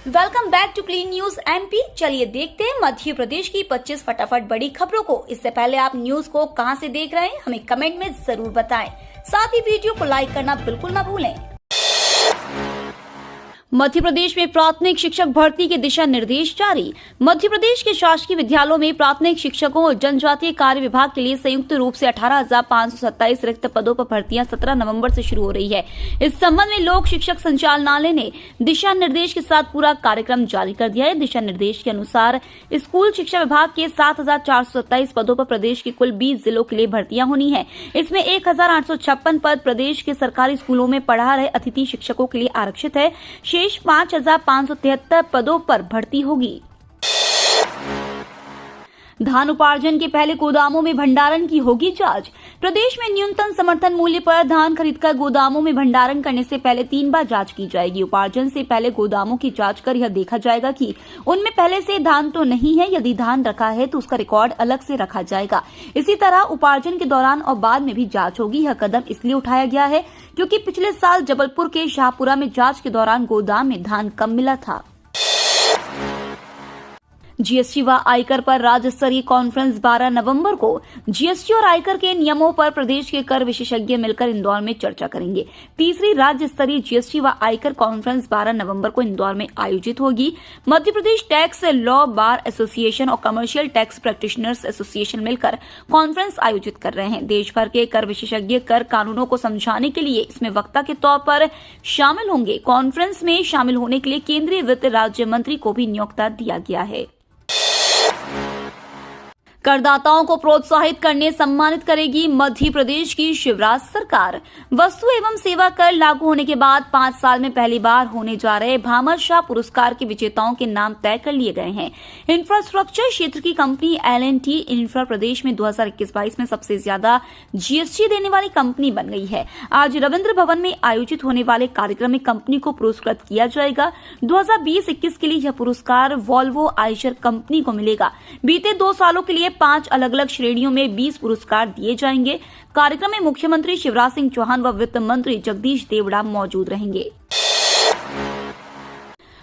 Welcome back to clean news MP. चलिए देखते हैं मध्य प्रदेश की 25 फटाफट बड़ी खबरों को। इससे पहले आप न्यूज को कहां से देख रहे हैं हमें कमेंट में जरूर बताएं। साथ ही वीडियो को लाइक करना बिल्कुल ना भूलें। मध्य प्रदेश में प्राथमिक शिक्षक भर्ती के दिशा निर्देश जारी। मध्य प्रदेश के शासकीय विद्यालयों में प्राथमिक शिक्षकों और जनजातीय कार्य विभाग के लिए संयुक्त रूप से 18,527 रिक्त पदों पर भर्तियां 17 नवंबर से शुरू हो रही है। इस संबंध में लोक शिक्षक संचालनालय ने दिशा निर्देश के साथ पूरा कार्यक्रम जारी कर दिया है। दिशा निर्देश के अनुसार स्कूल शिक्षा विभाग के 7,427 पदों पर प्रदेश के कुल 20 जिलों के लिए भर्तियां होनी है। इसमें 1,856 पद प्रदेश के सरकारी स्कूलों में पढ़ा रहे अतिथि शिक्षकों के लिए आरक्षित है। शेष 5,573 पदों पर भर्ती होगी। धान उपार्जन के पहले गोदामों में भंडारण की होगी जांच। प्रदेश में न्यूनतम समर्थन मूल्य पर धान खरीदकर गोदामों में भंडारण करने से पहले 3 बार जांच की जाएगी। उपार्जन से पहले गोदामों की जांच कर यह देखा जाएगा कि उनमें पहले से धान तो नहीं है। यदि धान रखा है तो उसका रिकॉर्ड अलग से रखा जाएगा। इसी तरह उपार्जन के दौरान और बाद में भी जांच होगी। यह कदम इसलिए उठाया गया है क्योंकि पिछले साल जबलपुर के शाहपुरा में जांच के दौरान गोदाम में धान कम मिला था। जीएसटी व आयकर पर राज्य स्तरीय कॉन्फ्रेंस 12 नवंबर को जीएसटी और आयकर के नियमों पर प्रदेश के कर विशेषज्ञ मिलकर इंदौर में चर्चा करेंगे। तीसरी राज्य स्तरीय जीएसटी व आयकर कॉन्फ्रेंस 12 नवंबर को इंदौर में आयोजित होगी। Madhya Pradesh tax law bar association और कमर्शियल टैक्स प्रैक्टिशनर्स एसोसिएशन मिलकर कॉन्फ्रेंस आयोजित कर रहे हैं। देश भर के कर विशेषज्ञ कर कानूनों को समझाने के लिए इसमें वक्ता के तौर पर शामिल होंगे। कॉन्फ्रेंस में शामिल होने के लिए केंद्रीय वित्त राज्य मंत्री को भी नियुक्ता दिया गया है। करदाताओं को प्रोत्साहित करने सम्मानित करेगी मध्य प्रदेश की शिवराज सरकार। वस्तु एवं सेवा कर लागू होने के बाद 5 साल में पहली बार होने जा रहे भामाशाह पुरस्कार के विजेताओं के नाम तय कर लिए गए हैं। इंफ्रास्ट्रक्चर क्षेत्र की कंपनी L&T इंफ्रा प्रदेश में 2021-22 में सबसे ज्यादा जीएसटी देने वाली कंपनी बन गई है। आज रविंद्र भवन में आयोजित होने वाले कार्यक्रम में कंपनी को पुरस्कृत किया जाएगा। 2020-21 के लिए यह पुरस्कार वॉल्वो आइशर कंपनी को मिलेगा। बीते 2 सालों के लिए 5 अलग अलग श्रेणियों में 20 पुरस्कार दिए जाएंगे। कार्यक्रम में मुख्यमंत्री शिवराज सिंह चौहान व वित्त मंत्री जगदीश देवड़ा मौजूद रहेंगे।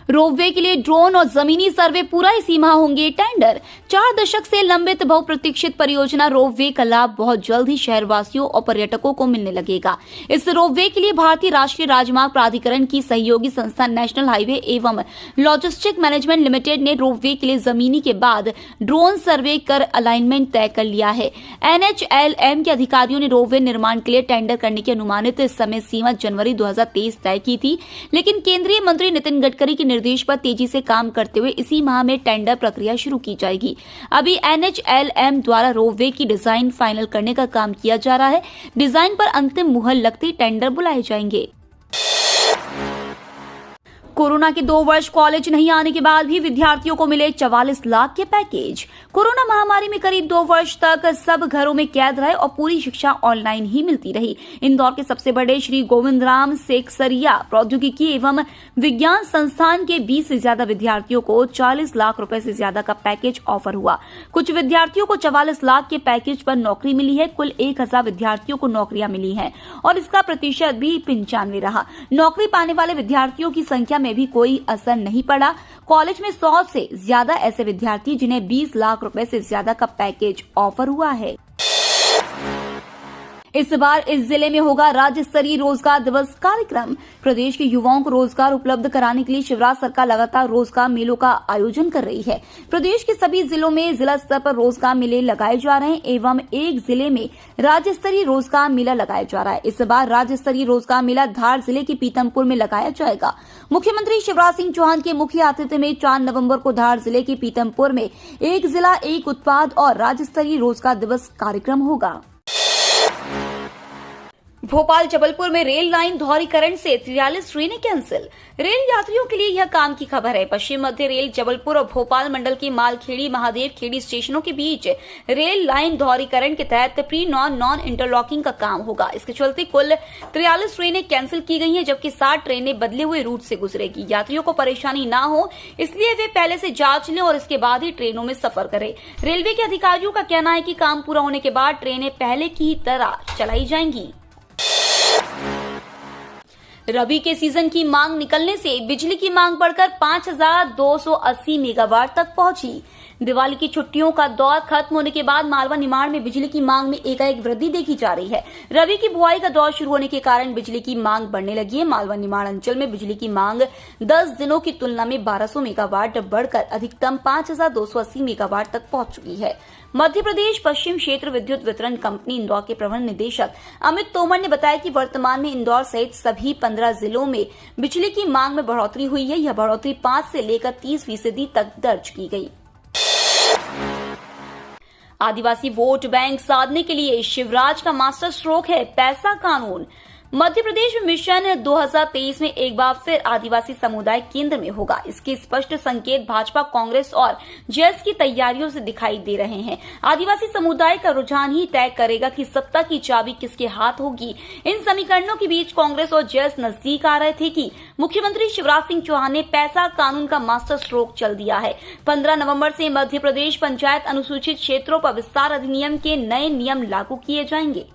रोपवे के लिए ड्रोन और जमीनी सर्वे पूरा इसी माह होंगे टेंडर। 4 दशक से लंबित बहुप्रतीक्षित परियोजना रोपवे का लाभ बहुत जल्द ही शहरवासियों और पर्यटकों को मिलने लगेगा। इस रोपवे के लिए भारतीय राष्ट्रीय राजमार्ग प्राधिकरण की सहयोगी संस्था नेशनल हाईवे एवं लॉजिस्टिक मैनेजमेंट लिमिटेड ने रोपवे के लिए जमीनी के बाद ड्रोन सर्वे कर अलाइनमेंट तय कर लिया है। NHLM के अधिकारियों ने रोपवे निर्माण के लिए टेंडर करने की अनुमानित समय सीमा जनवरी 2023 तय की थी, लेकिन केंद्रीय मंत्री नितिन गडकरी के निर्देश पर तेजी से काम करते हुए इसी माह में टेंडर प्रक्रिया शुरू की जाएगी। अभी NHLM द्वारा रोपवे की डिजाइन फाइनल करने का काम किया जा रहा है। डिजाइन पर अंतिम मुहर लगते ही टेंडर बुलाए जाएंगे। कोरोना के 2 वर्ष कॉलेज नहीं आने के बाद भी विद्यार्थियों को मिले 44 लाख के पैकेज। कोरोना महामारी में करीब 2 वर्ष तक सब घरों में कैद रहे और पूरी शिक्षा ऑनलाइन ही मिलती रही। इंदौर के सबसे बड़े श्री गोविंदराम सेकसरिया प्रौद्योगिकी एवं विज्ञान संस्थान के 20 से ज्यादा विद्यार्थियों को 40 लाख रुपए से ज्यादा का पैकेज ऑफर हुआ। कुछ विद्यार्थियों को 44 लाख के पैकेज पर नौकरी मिली है। कुल 1000 विद्यार्थियों को नौकरियां मिली हैं और इसका प्रतिशत भी 95 रहा। नौकरी पाने वाले विद्यार्थियों की संख्या में भी कोई असर नहीं पड़ा। कॉलेज में 100 से ज्यादा ऐसे विद्यार्थी जिन्हें 20 लाख रुपए से ज्यादा का पैकेज ऑफर हुआ है। इस बार इस जिले में होगा राज्य स्तरीय रोजगार दिवस कार्यक्रम। प्रदेश के युवाओं को रोजगार उपलब्ध कराने के लिए शिवराज सरकार लगातार रोजगार मेलों का आयोजन कर रही है। प्रदेश के सभी जिलों में जिला स्तर पर रोजगार मेले लगाए जा रहे हैं एवं एक जिले में राज्य स्तरीय रोजगार मेला लगाया जा रहा है। इस बार राज्य स्तरीय रोजगार मेला धार जिले के पीतमपुर में लगाया जाएगा। मुख्यमंत्री शिवराज सिंह चौहान के मुख्य आतिथ्य में 4 नवंबर को धार जिले के पीतमपुर में एक जिला एक उत्पाद और राज्य स्तरीय रोजगार दिवस कार्यक्रम होगा। भोपाल जबलपुर में रेल लाइन दोहरीकरण से 43 ट्रेनें कैंसिल। रेल यात्रियों के लिए यह काम की खबर है। पश्चिम मध्य रेल जबलपुर और भोपाल मंडल के मालखेड़ी महादेव खेड़ी स्टेशनों के बीच रेल लाइन दोहरीकरण के तहत प्री नॉन इंटरलॉकिंग का काम होगा। इसके चलते कुल 43 ट्रेनें कैंसिल की गई हैं, जबकि 60 ट्रेनें बदले हुए रूट से गुजरेगी। यात्रियों को परेशानी न हो इसलिए वे पहले से जांच लें और इसके बाद ही ट्रेनों में सफर करें। रेलवे के अधिकारियों का कहना है कि काम पूरा होने के बाद ट्रेनें पहले की ही तरह चलाई जाएंगी। रबी के सीजन की मांग निकलने से बिजली की मांग बढ़कर 5,280 मेगावाट तक पहुंची। दिवाली की छुट्टियों का दौर खत्म होने के बाद मालवा निमाड़ में बिजली की मांग में एकाएक वृद्धि देखी जा रही है। रबी की बुआई का दौर शुरू होने के कारण बिजली की मांग बढ़ने लगी है। मालवा निमाड़ अंचल में बिजली की मांग 10 दिनों की तुलना में 1200 मेगावाट बढ़कर अधिकतम 5,280 मेगावाट तक पहुंच चुकी है। मध्य प्रदेश पश्चिम क्षेत्र विद्युत वितरण कंपनी इंदौर के प्रबंध निदेशक अमित तोमर ने बताया कि वर्तमान में इंदौर सहित सभी 15 जिलों में बिजली की मांग में बढ़ोतरी हुई है। यह बढ़ोतरी 5 से लेकर 30% तक दर्ज की गई। आदिवासी वोट बैंक साधने के लिए शिवराज का मास्टर स्ट्रोक है पैसा कानून। मध्य प्रदेश में मिशन 2023 में एक बार फिर आदिवासी समुदाय केंद्र में होगा। इसके स्पष्ट संकेत भाजपा, कांग्रेस और जेएस की तैयारियों से दिखाई दे रहे हैं। आदिवासी समुदाय का रुझान ही तय करेगा कि सत्ता की चाबी किसके हाथ होगी। इन समीकरणों के बीच कांग्रेस और जेएस नजदीक आ रहे थे कि मुख्यमंत्री शिवराज सिंह चौहान ने पैसा कानून का मास्टर स्ट्रोक चल दिया है। 15 नवंबर से मध्य प्रदेश पंचायत अनुसूचित क्षेत्रों पर विस्तार अधिनियम के नए नियम लागू किए जाएंगे।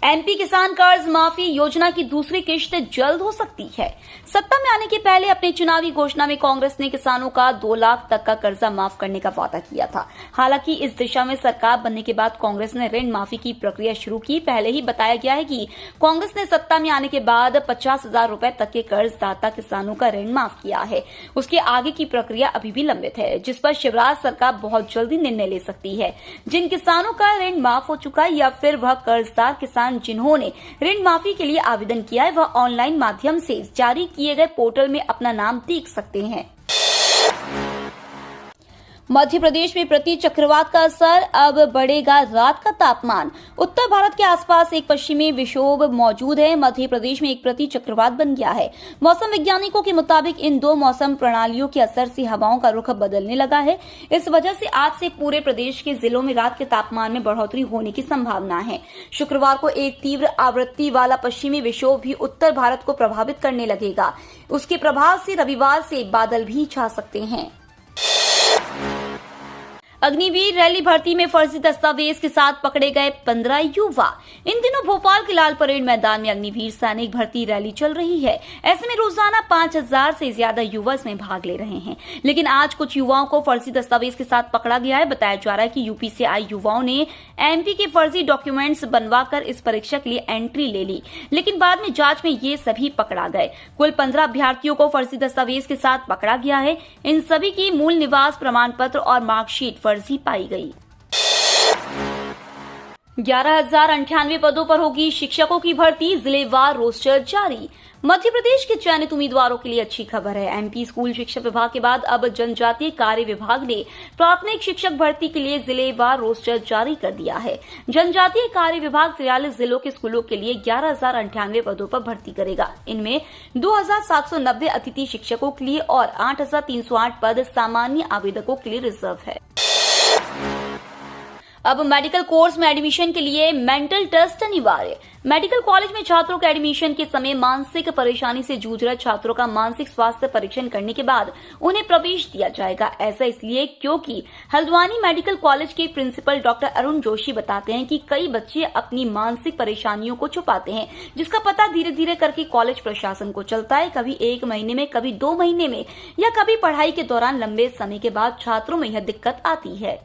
एमपी किसान कर्ज माफी योजना की दूसरी किश्त जल्द हो सकती है। सत्ता में आने के पहले अपने चुनावी घोषणा में कांग्रेस ने किसानों का 2 लाख तक का कर्जा माफ करने का वादा किया था। हालांकि इस दिशा में सरकार बनने के बाद कांग्रेस ने ऋण माफी की प्रक्रिया शुरू की। पहले ही बताया गया है कि कांग्रेस ने सत्ता में आने के बाद 50,000 रुपए तक के कर्जदाता किसानों का ऋण माफ किया है। उसके आगे की प्रक्रिया अभी भी लंबित है, जिस पर शिवराज सरकार बहुत जल्दी निर्णय ले सकती है। जिन किसानों का ऋण माफ हो चुका है या फिर वह कर्जदार किसान जिन्होंने ऋण माफी के लिए आवेदन किया है, वह ऑनलाइन माध्यम से जारी किए गए पोर्टल में अपना नाम देख सकते हैं। मध्य प्रदेश में प्रति चक्रवात का असर, अब बढ़ेगा रात का तापमान। उत्तर भारत के आसपास एक पश्चिमी विक्षोभ मौजूद है। मध्य प्रदेश में एक प्रति चक्रवात बन गया है। मौसम वैज्ञानिकों के मुताबिक इन 2 मौसम प्रणालियों के असर से हवाओं का रुख बदलने लगा है। इस वजह से आज से पूरे प्रदेश के जिलों में रात के तापमान में बढ़ोतरी होने की संभावना है। शुक्रवार को एक तीव्र आवृत्ति वाला पश्चिमी विक्षोभ भी उत्तर भारत को प्रभावित करने लगेगा। उसके प्रभाव से रविवार से बादल भी छा सकते हैं। अग्निवीर रैली भर्ती में फर्जी दस्तावेज के साथ पकड़े गए 15 युवा। इन दिनों भोपाल के लाल परेड मैदान में अग्निवीर सैनिक भर्ती रैली चल रही है। ऐसे में रोजाना 5,000 से ज्यादा युवा इसमें भाग ले रहे हैं। लेकिन आज कुछ युवाओं को फर्जी दस्तावेज के साथ पकड़ा गया है। बताया जा रहा है कि यूपी से आए युवाओं ने एमपी के फर्जी डॉक्यूमेंट्स बनवाकर इस परीक्षा के लिए एंट्री ले ली, लेकिन बाद में जांच में ये सभी पकड़ा गए। कुल 15 अभ्यर्थियों को फर्जी दस्तावेज के साथ पकड़ा गया है। इन सभी की मूल निवास प्रमाण पत्र और मार्कशीट फर्जी पाई गई। 11,098 पदों पर होगी शिक्षकों की भर्ती, जिलेवार रोस्टर जारी। मध्य प्रदेश के चयनित उम्मीदवारों के लिए अच्छी खबर है। एमपी स्कूल शिक्षा विभाग के बाद अब जनजातीय कार्य विभाग ने प्राथमिक शिक्षक भर्ती के लिए जिलेवार रोस्टर जारी कर दिया है। जनजातीय कार्य विभाग 43 जिलों के स्कूलों के लिए 11,098 पदों पर भर्ती करेगा। इनमें 2,790 अतिथि शिक्षकों के लिए और 8,308 पद सामान्य आवेदकों के लिए रिजर्व है। अब मेडिकल कोर्स में एडमिशन के लिए मेंटल टेस्ट अनिवार्य। मेडिकल कॉलेज में छात्रों के एडमिशन के समय मानसिक परेशानी से जूझ रहे छात्रों का मानसिक स्वास्थ्य परीक्षण करने के बाद उन्हें प्रवेश दिया जाएगा। ऐसा इसलिए क्योंकि हल्द्वानी मेडिकल कॉलेज के प्रिंसिपल डॉक्टर अरुण जोशी बताते हैं कि कई बच्चे अपनी मानसिक परेशानियों को छुपाते हैं, जिसका पता धीरे धीरे करके कॉलेज प्रशासन को चलता है। कभी 1 महीने में, कभी 2 महीने में या कभी पढ़ाई के दौरान लंबे समय के बाद छात्रों में यह दिक्कत आती है।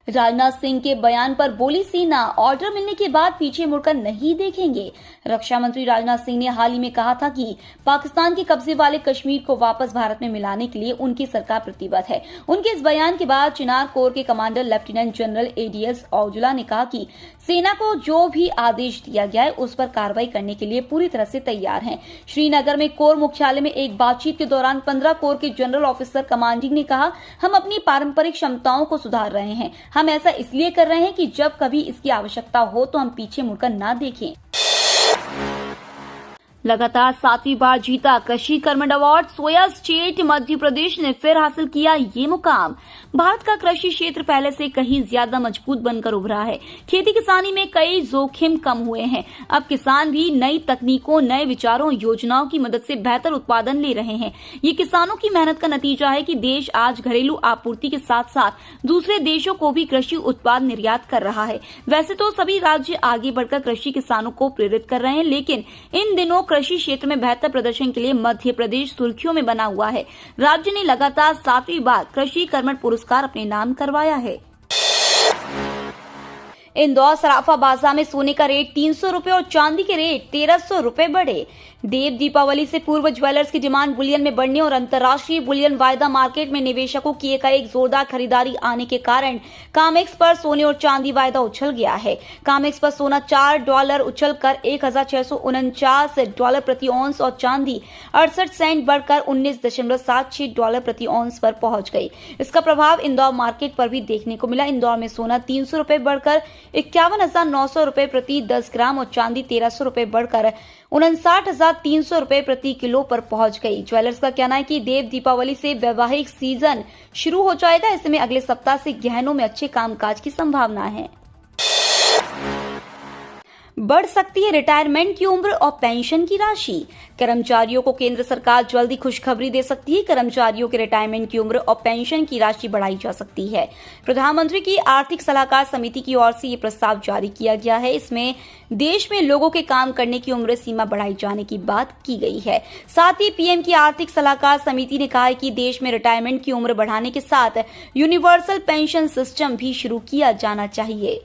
राजनाथ सिंह के बयान पर बोली सेना, ऑर्डर मिलने के बाद पीछे मुड़कर नहीं देखेंगे। रक्षा मंत्री राजनाथ सिंह ने हाल ही में कहा था कि पाकिस्तान के कब्जे वाले कश्मीर को वापस भारत में मिलाने के लिए उनकी सरकार प्रतिबद्ध है। उनके इस बयान के बाद चिनार कोर के कमांडर लेफ्टिनेंट जनरल एडीएस औजुला ने कहा कि सेना को जो भी आदेश दिया गया है उस पर कार्रवाई करने के लिए पूरी तरह से तैयार हैं। श्रीनगर में कोर मुख्यालय में एक बातचीत के दौरान 15 कोर के जनरल ऑफिसर कमांडिंग ने कहा, हम अपनी पारंपरिक क्षमताओं को सुधार रहे हैं। हम ऐसा इसलिए कर रहे हैं कि जब कभी इसकी आवश्यकता हो तो हम पीछे मुड़कर ना देखें। लगातार 7वीं बार जीता कृषि कर्मण award. Soya state Madhya Pradesh ने फिर हासिल किया ये मुकाम। भारत का कृषि क्षेत्र पहले से कहीं ज्यादा मजबूत बनकर उभरा है। खेती किसानी में कई जोखिम कम हुए हैं। अब किसान भी नई तकनीकों, नए विचारों, योजनाओं की मदद से बेहतर उत्पादन ले रहे हैं। ये किसानों की मेहनत का नतीजा है कि देश आज घरेलू आपूर्ति के साथ साथ दूसरे देशों को भी कृषि उत्पाद निर्यात कर रहा है। वैसे तो सभी राज्य आगे बढ़कर कृषि किसानों को प्रेरित कर रहे हैं, लेकिन इन दिनों कृषि क्षेत्र में बेहतर प्रदर्शन के लिए मध्य प्रदेश सुर्खियों में बना हुआ है। राज्य ने लगातार 7वीं बार कृषि कर्मण पुरस्कार अपने नाम करवाया है। इंदौर सराफा बाजार में सोने का रेट 300 रुपए और चांदी के रेट 1300 रुपए बढ़े। देव दीपावली से पूर्व ज्वेलर्स की डिमांड बुलियन में बढ़ने और अंतर्राष्ट्रीय बुलियन वायदा मार्केट में निवेशकों की एकाएक जोरदार खरीदारी आने के कारण कामेक्स पर सोने और चांदी वायदा उछल गया है। कामेक्स पर सोना $4 उछलकर $1,649 प्रति औंस और चांदी 68 सेंट बढ़कर $19.76 प्रति औंस पर पहुंच गई। इसका प्रभाव इंदौर मार्केट पर भी देखने को मिला। इंदौर में सोना 300 रुपए बढ़कर 51,900 रुपए प्रति 10 ग्राम और चांदी 1300 रुपए बढ़कर 59,300 रुपए प्रति किलो पर पहुंच गई। ज्वेलर्स का कहना है कि देव दीपावली से वैवाहिक सीजन शुरू हो जाएगा। ऐसे में अगले सप्ताह से गहनों में अच्छे कामकाज की संभावना है। बढ़ सकती है रिटायरमेंट की उम्र और पेंशन की राशि। कर्मचारियों को केंद्र सरकार जल्दी खुशखबरी दे सकती है। कर्मचारियों के रिटायरमेंट की उम्र और पेंशन की राशि बढ़ाई जा सकती है। प्रधानमंत्री की आर्थिक सलाहकार समिति की ओर से ये प्रस्ताव जारी किया गया है। इसमें देश में लोगों के काम करने की उम्र सीमा बढ़ाई जाने की बात की गई है। साथ ही पीएम की आर्थिक सलाहकार समिति ने कहा है कि देश में रिटायरमेंट की उम्र बढ़ाने के साथ यूनिवर्सल पेंशन सिस्टम भी शुरू किया जाना चाहिए।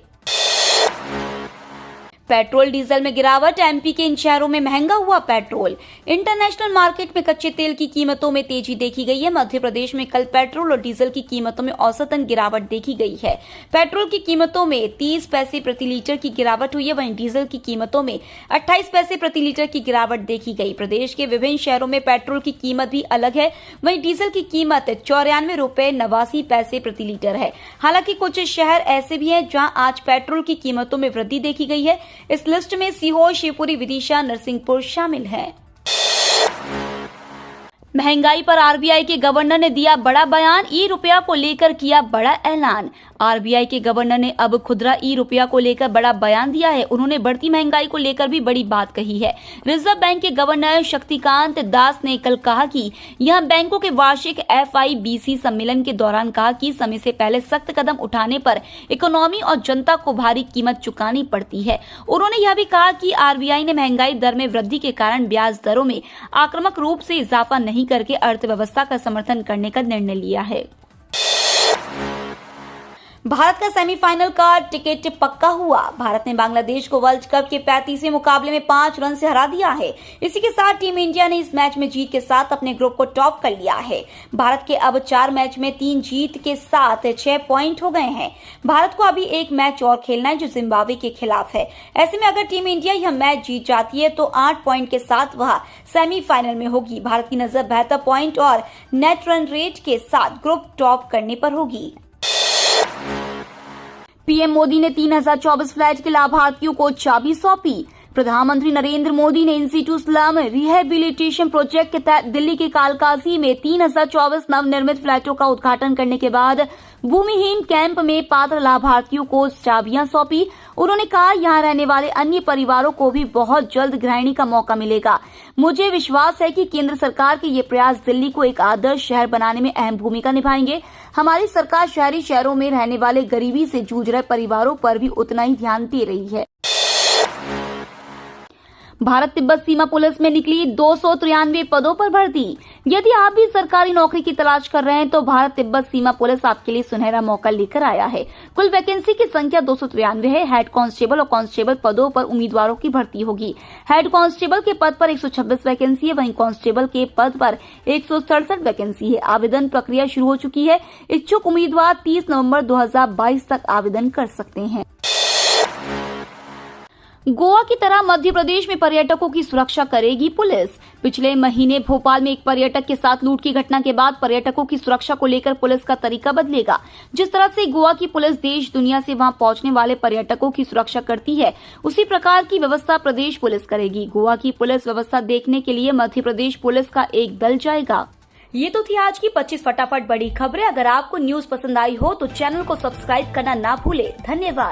पेट्रोल डीजल में गिरावट। एमपी के इन शहरों में महंगा हुआ पेट्रोल। इंटरनेशनल मार्केट में कच्चे तेल की कीमतों में तेजी देखी गई है। मध्य प्रदेश में कल पेट्रोल और डीजल की कीमतों में औसतन गिरावट देखी गई है। पेट्रोल की कीमतों में 30 पैसे प्रति लीटर की गिरावट हुई है, वहीं डीजल की कीमतों में 28 पैसे प्रति लीटर की गिरावट देखी गई। प्रदेश के विभिन्न शहरों में पेट्रोल की कीमत भी अलग है। वहीं डीजल की कीमत 94 रुपए 89 पैसे प्रति लीटर है। हालांकि कुछ शहर ऐसे भी हैं जहां आज पेट्रोल की कीमतों में वृद्धि देखी गई है। इस लिस्ट में सीहोर, शिवपुरी, विदिशा, नरसिंहपुर शामिल हैं। महंगाई पर आरबीआई के गवर्नर ने दिया बड़ा बयान। ई रुपया को लेकर किया बड़ा ऐलान। आरबीआई के गवर्नर ने अब खुदरा ई रुपया को लेकर बड़ा बयान दिया है। उन्होंने बढ़ती महंगाई को लेकर भी बड़ी बात कही है। रिजर्व बैंक के गवर्नर शक्तिकांत दास ने कल कहा कि यह बैंकों के वार्षिक FIBC सम्मेलन के दौरान कहा कि समय से पहले सख्त कदम उठाने पर इकोनॉमी और जनता को भारी कीमत चुकानी पड़ती है। उन्होंने यह भी कहा कि आरबीआई ने महंगाई दर में वृद्धि के कारण ब्याज दरों में आक्रामक रूप से इजाफा नहीं करके अर्थव्यवस्था का समर्थन करने का निर्णय लिया है। भारत का सेमीफाइनल का टिकट पक्का हुआ। भारत ने बांग्लादेश को वर्ल्ड कप के 35वें मुकाबले में 5 रन से हरा दिया है। इसी के साथ टीम इंडिया ने इस मैच में जीत के साथ अपने ग्रुप को टॉप कर लिया है। भारत के अब 4 मैच में 3 जीत के साथ 6 पॉइंट हो गए हैं। भारत को अभी एक मैच और खेलना है जो जिम्बाब्वे के खिलाफ है। ऐसे में अगर टीम इंडिया यह मैच जीत जाती है तो 8 पॉइंट के साथ वह सेमीफाइनल में होगी। भारत की नजर बेहतर पॉइंट और नेट रन रेट के साथ ग्रुप टॉप करने पर होगी। पीएम मोदी ने 3024 फ्लैट के लाभार्थियों को चाबी सौंपी। प्रधानमंत्री नरेंद्र मोदी ने इंस्टीट्यूट स्लम रिहेबिलिटेशन प्रोजेक्ट के तहत दिल्ली के कालकाजी में 3024 नवनिर्मित फ्लैटों का उद्घाटन करने के बाद भूमिहीन कैंप में पात्र लाभार्थियों को चाबियां सौंपी। उन्होंने कहा, यहां रहने वाले अन्य परिवारों को भी बहुत जल्द गृहिणी का मौका मिलेगा। मुझे विश्वास है कि केंद्र सरकार के ये प्रयास दिल्ली को एक आदर्श शहर बनाने में अहम भूमिका निभाएंगे। हमारी सरकार शहरी शहरों में रहने वाले गरीबी से जूझ रहे परिवारों पर भी उतना ही ध्यान दे रही है। भारत तिब्बत सीमा पुलिस में निकली 293 पदों पर भर्ती। यदि आप भी सरकारी नौकरी की तलाश कर रहे हैं तो भारत तिब्बत सीमा पुलिस आपके लिए सुनहरा मौका लेकर आया है। कुल वैकेंसी की संख्या 293 है। हेड कांस्टेबल और कांस्टेबल पदों पर उम्मीदवारों की भर्ती होगी। हेड कांस्टेबल के पद पर 126 वैकेंसी है, वहीं कांस्टेबल के पद पर 167 वैकेंसी है। आवेदन प्रक्रिया शुरू हो चुकी है। इच्छुक उम्मीदवार 30 नवंबर 2022 तक आवेदन कर सकते हैं। गोवा की तरह मध्य प्रदेश में पर्यटकों की सुरक्षा करेगी पुलिस। पिछले महीने भोपाल में एक पर्यटक के साथ लूट की घटना के बाद पर्यटकों की सुरक्षा को लेकर पुलिस का तरीका बदलेगा। जिस तरह से गोवा की पुलिस देश दुनिया से वहां पहुंचने वाले पर्यटकों की सुरक्षा करती है, उसी प्रकार की व्यवस्था प्रदेश पुलिस करेगी। गोवा की पुलिस व्यवस्था देखने के लिए मध्य प्रदेश पुलिस का एक दल जाएगा। ये तो थी आज की 25 फटाफट बड़ी खबरें। अगर आपको न्यूज पसंद आई हो तो चैनल को सब्सक्राइब करना ना भूले। धन्यवाद।